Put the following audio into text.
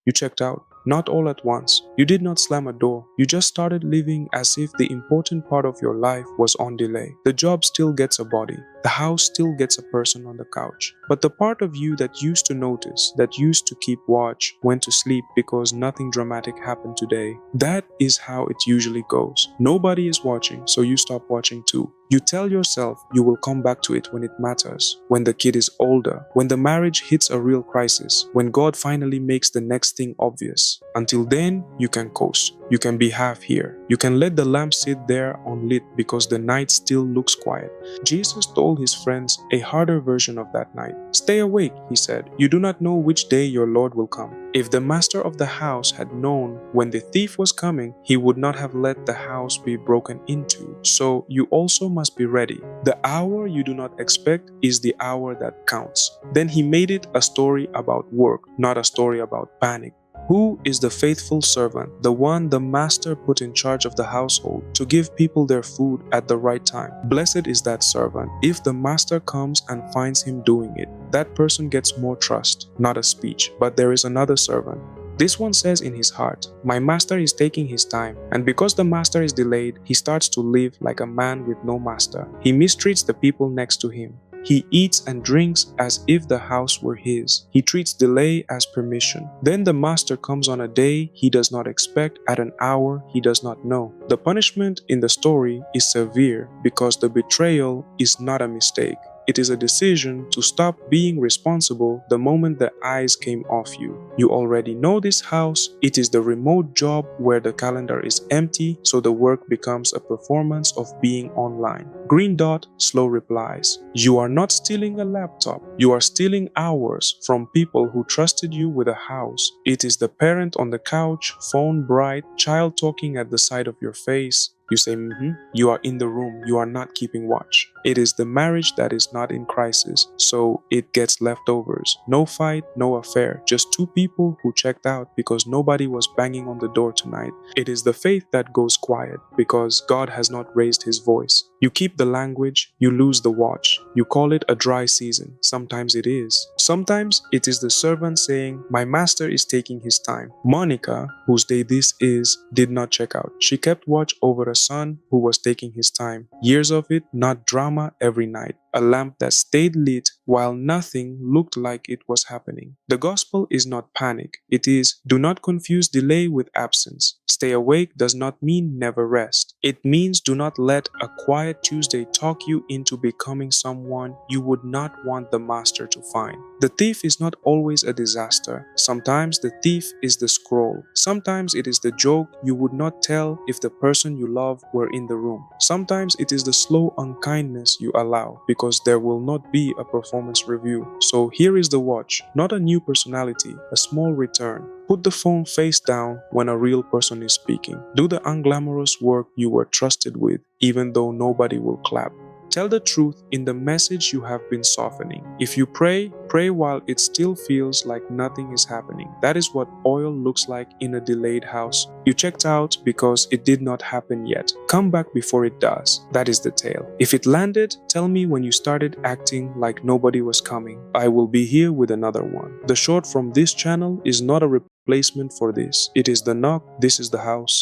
You checked out. Not all at once. You did not slam a door. You just started living as if the important part of your life was on delay. The job still gets a body. The house still gets a person on the couch. But the part of you that used to notice, that used to keep watch, went to sleep because nothing dramatic happened today. That is how it usually goes. Nobody is watching, so you stop watching too. You tell yourself you will come back to it when it matters, when the kid is older, when the marriage hits a real crisis, when God finally makes the next thing obvious. Until then, you can coast. You can be half here. You can let the lamp sit there unlit because the night still looks quiet. Jesus told his friends a harder version of that night. Stay awake, he said. You do not know which day your Lord will come. If the master of the house had known when the thief was coming, he would not have let the house be broken into. So you also must be ready. The hour you do not expect is the hour that counts. Then he made it a story about work, not a story about panic. Who is the faithful servant, the one the master put in charge of the household to give people their food at the right time? Blessed is that servant. If the master comes and finds him doing it, that person gets more trust, not a speech. But there is another servant. This one says in his heart, my master is taking his time, and because the master is delayed, he starts to live like a man with no master. He mistreats the people next to him. He eats and drinks as if the house were his. He treats delay as permission. Then the master comes on a day he does not expect, at an hour he does not know. The punishment in the story is severe because the betrayal is not a mistake. It is a decision to stop being responsible the moment the eyes came off you. You already know this house. It is the remote job where the calendar is empty, so the work becomes a performance of being online. Green dot, slow replies. You are not stealing a laptop. You are stealing hours from people who trusted you with a house. It is the parent on the couch, phone bright, child talking at the side of your face. You say, you are in the room, you are not keeping watch. It is the marriage that is not in crisis, so it gets leftovers. No fight, no affair, just two people who checked out because nobody was banging on the door tonight. It is the faith that goes quiet because God has not raised his voice. You keep the language, you lose the watch. You call it a dry season. Sometimes it is. Sometimes it is the servant saying, my master is taking his time. Monica, whose day this is, did not check out. She kept watch over a son who was taking his time. Years of it, not drama every night. A lamp that stayed lit while nothing looked like it was happening. The gospel is not panic. It is, do not confuse delay with absence. Stay awake does not mean never rest. It means do not let a quiet Tuesday talk you into becoming someone you would not want the master to find. The thief is not always a disaster. Sometimes the thief is the scroll. Sometimes it is the joke you would not tell if the person you love were in the room. Sometimes it is the slow unkindness you allow because there will not be a performance review. So here is the watch, not a new personality, a small return. Put the phone face down when a real person is speaking. Do the unglamorous work you were trusted with, even though nobody will clap. Tell the truth in the message you have been softening. If you pray, pray while it still feels like nothing is happening. That is what oil looks like in a delayed house. You checked out because it did not happen yet. Come back before it does. That is the tale. If it landed, tell me when you started acting like nobody was coming. I will be here with another one. The short from this channel is not a replacement for this. It is the knock, this is the house.